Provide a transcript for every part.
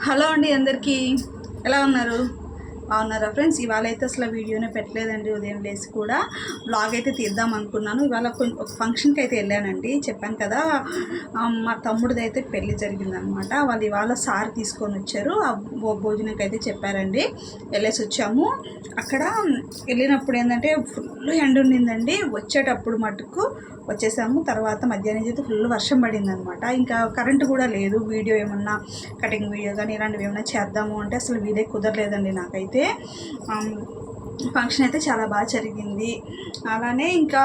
Hello అండి, అందరికీ ఎలా ఉన్నారు? బాగున్నారా ఫ్రెండ్స్? ఇవాళ అయితే అసలు వీడియోనే పెట్టలేదండి. ఉదయం లేసి కూడా బ్లాగ్ అయితే తీద్దాం అనుకున్నాను. ఇవాళ ఒక ఫంక్షన్కి అయితే వెళ్ళానండి. చెప్పాను కదా, మా తమ్ముడిది అయితే పెళ్ళి జరిగిందనమాట. వాళ్ళు ఇవాళ సార్ తీసుకొని వచ్చారు. ఆ భోజనంకి అయితే చెప్పారండి. వెళ్ళేసి వచ్చాము. అక్కడ వెళ్ళినప్పుడు ఏంటంటే ఫుల్ ఎండ ఉండిందండి. వచ్చేటప్పుడు మటుకు వచ్చేసాము. తర్వాత మధ్యాహ్నం అయితే ఫుల్ వర్షం పడిందనమాట. ఇంకా కరెంటు కూడా లేదు. వీడియో ఏమన్నా కటింగ్ వీడియో కానీ ఇలాంటివి ఏమైనా చేద్దాము అంటే అసలు వీడియో కుదరలేదండి నాకైతే. ఫంక్షన్ అయితే చాలా బాగా జరిగింది. అలానే ఇంకా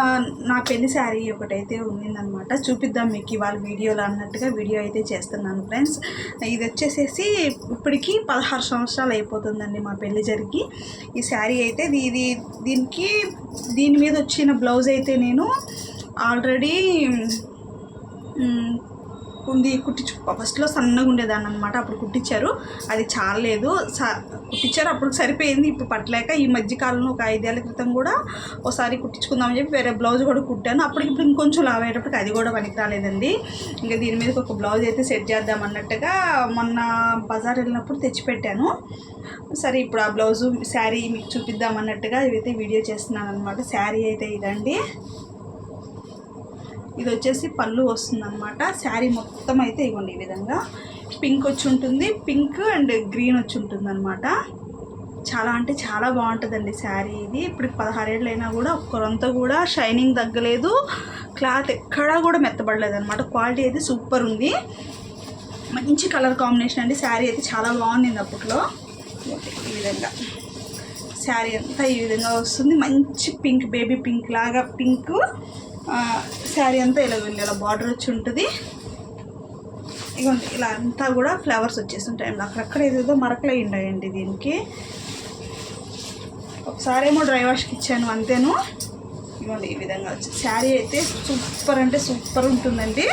నా పెళ్లి శారీ ఒకటైతే ఉండిందనమాట. చూపిద్దాం మీకు ఇవాళ వీడియోలో అన్నట్టుగా వీడియో అయితే చేస్తున్నాను ఫ్రెండ్స్. ఇది వచ్చేసేసి ఇప్పటికీ 16 సంవత్సరాలు అయిపోతుందండి మా పెళ్లి జరిగి. ఈ శారీ అయితే దీని మీద వచ్చిన బ్లౌజ్ అయితే నేను ఆల్రెడీ కుట్టించు ఫస్ట్లో సన్నగా ఉండేదాన్ని అనమాట. అప్పుడు కుట్టించారు, అది చాలలేదు. కుట్టించారు, అప్పుడు సరిపోయింది. ఇప్పుడు పట్టలేక ఈ మధ్యకాలంలో ఒక 5 ఏళ్ల క్రితం కూడా ఒకసారి కుట్టించుకుందామని చెప్పి వేరే బ్లౌజ్ కూడా కుట్టాను. అప్పటికిప్పుడు ఇంకొంచెం లావ్ అయ్యేటప్పటికి అది కూడా పనికి రాలేదండి. ఇంకా దీని మీద ఒక బ్లౌజ్ అయితే సెట్ చేద్దాం అన్నట్టుగా మొన్న బజార్ వెళ్ళినప్పుడు తెచ్చిపెట్టాను. సరే ఇప్పుడు ఆ బ్లౌజు శారీ మీకు చూపిద్దాం అన్నట్టుగా ఇవైతే వీడియో చేస్తున్నాను అనమాట. శారీ అయితే ఇదండి. ఇది వచ్చేసి పళ్ళు వస్తుంది అనమాట. శారీ మొత్తం అయితే ఇవ్వండి ఈ విధంగా పింక్ వచ్చి ఉంటుంది. పింక్ అండ్ గ్రీన్ వచ్చి ఉంటుంది అనమాట. చాలా అంటే చాలా బాగుంటుందండి శారీ ఇది. ఇప్పుడు 16 ఏళ్ళు అయినా కూడా ఒక్కరంతా కూడా షైనింగ్ తగ్గలేదు. క్లాత్ ఎక్కడా కూడా మెత్తబడలేదు అనమాట. క్వాలిటీ అయితే సూపర్ ఉంది. మంచి కలర్ కాంబినేషన్ అండి. శారీ అయితే చాలా బాగుంది అప్పట్లో. ఈ విధంగా శారీ అంతా ఈ విధంగా వస్తుంది. మంచి పింక్, బేబీ పింక్ లాగా పింక్ శారీ అంతా ఇలా బార్డర్ వచ్చి ఉంటుంది. ఇగోండి ఇలా అంతా కూడా ఫ్లవర్స్ వచ్చేసి ఉంటాయి. అక్కడక్కడ ఏదేదో మరకలు ఉన్నాయండి దీనికి. ఒకసారి ఏమో డ్రై వాష్కి ఇచ్చాను అంతేను. ఇగోండి ఈ విధంగా వచ్చి శారీ అయితే సూపర్ అంటే సూపర్ ఉంటుందండి.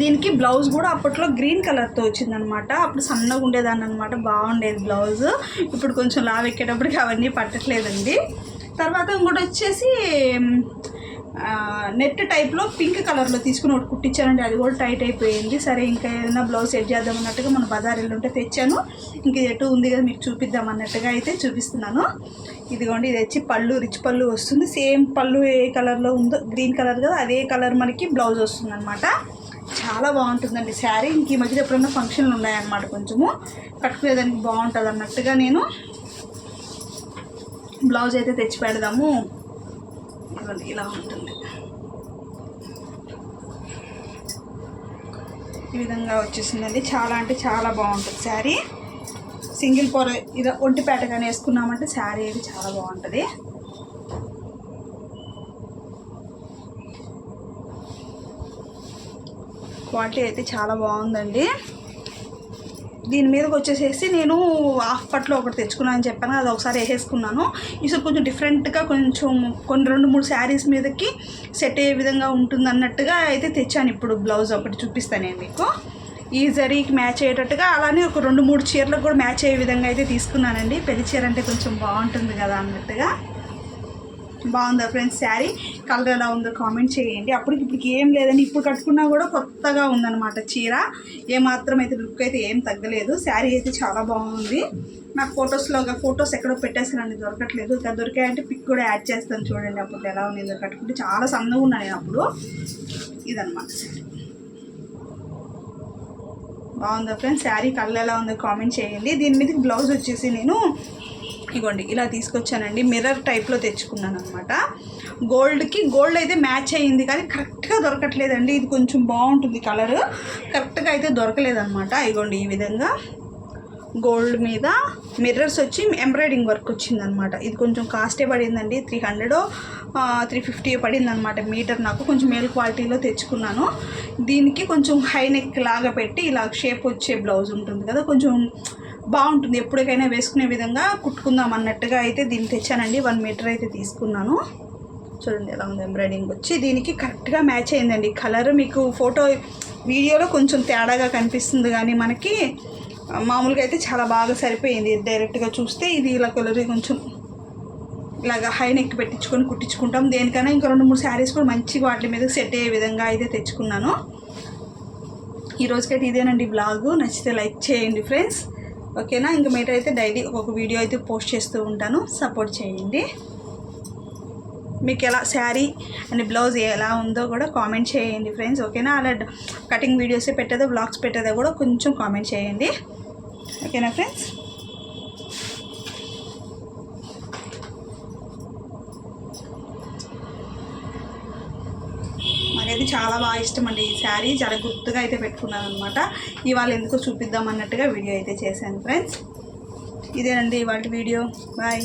దీనికి బ్లౌజ్ కూడా అప్పట్లో గ్రీన్ కలర్తో వచ్చిందనమాట. అప్పుడు సన్నగా ఉండేదాన్ని అనమాట, బాగుండేది బ్లౌజ్. ఇప్పుడు కొంచెం లావ్ ఎక్కేటప్పటికి అవన్నీ పట్టట్లేదండి. తర్వాత ఇంకోటి వచ్చేసి నెట్ టైప్లో పింక్ కలర్లో తీసుకుని ఒకటి కుట్టించానండి. అది కూడా టైట్ అయిపోయింది. సరే ఇంకా ఏదైనా బ్లౌజ్ సెట్ చేద్దాం అన్నట్టుగా మన బజార్ ఉంటే తెచ్చాను. ఇంక ఎటు ఉంది కదా మీకు చూపిద్దాం అన్నట్టుగా అయితే చూపిస్తున్నాను. ఇదిగోండి, ఇది వచ్చి పళ్ళు, రిచ్ పళ్ళు వస్తుంది. సేమ్ పళ్ళు ఏ కలర్లో ఉందో, గ్రీన్ కలర్ కదా, అదే కలర్ మనకి బ్లౌజ్ వస్తుంది అనమాట. చాలా బాగుంటుందండి శారీ. ఇంక ఈ మధ్యలో ఎప్పుడన్నా ఫంక్షన్లు ఉన్నాయన్నమాట, కొంచెము కట్టుకునేదానికి బాగుంటుంది అన్నట్టుగా నేను బ్లౌజ్ అయితే తెచ్చి పెడదాము. ఇలా ఉంటుంది. ఈ విధంగా వచ్చేసిందండి. చాలా అంటే చాలా బాగుంటుంది శారీ. సింగిల్ పొర ఇది ఒంటిపేట కానీ వేసుకున్నామంటే శారీ అయితే చాలా బాగుంటుంది. క్వాలిటీ అయితే చాలా బాగుందండి. దీని మీదకి వచ్చేసేసి నేను హాఫ్ పట్లో ఒకటి తెచ్చుకున్నాను అని చెప్పాను, అది ఒకసారి వేసేసుకున్నాను. ఈసారి కొంచెం డిఫరెంట్గా కొన్ని 2-3 శారీస్ మీదకి సెట్ అయ్యే విధంగా ఉంటుంది అన్నట్టుగా అయితే తెచ్చాను. ఇప్పుడు బ్లౌజ్ ఒకటి చూపిస్తాను నేను మీకు, ఈ జరీకి మ్యాచ్ అయ్యేటట్టుగా. అలానే ఒక 2-3 చీరలకు కూడా మ్యాచ్ అయ్యే విధంగా అయితే తీసుకున్నానండి. పెళ్లి చీర అంటే కొంచెం బాగుంటుంది కదా అన్నట్టుగా. బాగుందా ఫ్రెండ్స్ శారీ? కలర్ ఎలా ఉందో కామెంట్ చేయండి. అప్పటికి ఏం లేదని ఇప్పుడు కట్టుకున్నా కూడా కొత్తగా ఉందన్నమాట చీర. ఏమాత్రం అయితే లుక్ అయితే ఏం తగ్గలేదు. శారీ అయితే చాలా బాగుంది. నాకు ఫొటోస్ ఎక్కడో పెట్టేసానండి, దొరకట్లేదు. ఇంకా దొరికాయంటే పిక్ కూడా యాడ్ చేస్తాను చూడండి. అప్పుడు ఎలా ఉంది కట్టుకుంటే చాలా సన్నగా ఉన్నాను నేను అప్పుడు. ఇదన్నమాట శారీ. బాగుందా ఫ్రెండ్స్ శారీ? కలర్ ఎలా ఉందో కామెంట్ చేయండి. దీని మీదకి బ్లౌజ్ వచ్చేసి నేను ఇగోండి ఇలా తీసుకొచ్చానండి. మిర్రర్ టైప్లో తెచ్చుకున్నాను అనమాట. గోల్డ్ అయితే మ్యాచ్ అయ్యింది కానీ కరెక్ట్గా దొరకట్లేదండి. ఇది కొంచెం బాగుంటుంది కలర్, కరెక్ట్గా అయితే దొరకలేదన్నమాట. ఇగోండి ఈ విధంగా గోల్డ్ మీద మిర్రర్స్ వచ్చి ఎంబ్రాయిడింగ్ వర్క్ వచ్చిందనమాట. ఇది కొంచెం కాస్టే పడిందండి. 300-350 పడిందనమాట మీటర్. నాకు కొంచెం మేల్ క్వాలిటీలో తెచ్చుకున్నాను. దీనికి కొంచెం హై నెక్ లాగా పెట్టి ఇలా షేప్ వచ్చే బ్లౌజ్ ఉంటుంది కదా, కొంచెం బాగుంటుంది. ఎప్పటికైనా వేసుకునే విధంగా కుట్టుకుందాం అన్నట్టుగా అయితే దీన్ని తెచ్చానండి. 1 మీటర్ అయితే తీసుకున్నాను. చూడండి ఎలా ఉంది ఎంబ్రాయిడింగ్ వచ్చి. దీనికి కరెక్ట్గా మ్యాచ్ అయిందండి కలర్. మీకు వీడియోలో కొంచెం తేడాగా కనిపిస్తుంది కానీ మనకి మామూలుగా అయితే చాలా బాగా సరిపోయింది. డైరెక్ట్గా చూస్తే ఇది ఇలా కలర్ కొంచెం ఇలాగ హై నెక్ పెట్టించుకొని కుట్టించుకుంటాం. దేనికైనా ఇంకా 2-3 శారీస్ కూడా మంచిగా వాటి మీద సెట్ అయ్యే విధంగా అయితే తెచ్చుకున్నాను. ఈ రోజుకైతే ఇదేనండి బ్లాగ్. నచ్చితే లైక్ చేయండి ఫ్రెండ్స్. ఓకేనా, ఇంకా మీరైతే డైలీ ఒక వీడియో అయితే పోస్ట్ చేస్తూ ఉంటాను, సపోర్ట్ చేయండి. మీకు ఎలా శారీ అండ్ బ్లౌజ్ ఎలా ఉందో కూడా కామెంట్ చేయండి ఫ్రెండ్స్. ఓకేనా, అలా కటింగ్ వీడియోసే పెట్టేదో బ్లాగ్స్ పెట్టేదో కూడా కొంచెం కామెంట్ చేయండి. ఓకేనా ఫ్రెండ్స్. నాకైతే చాలా బాగా ఇష్టం అండి ఈ శారీ. చాలా గుర్తుగా అయితే పెట్టుకున్నాను అనమాట. ఇవాళ ఎందుకో చూపిద్దాం అన్నట్టుగా వీడియో అయితే చేశాను ఫ్రెండ్స్. ఇదేనండి ఇవాళ వీడియో. బాయ్.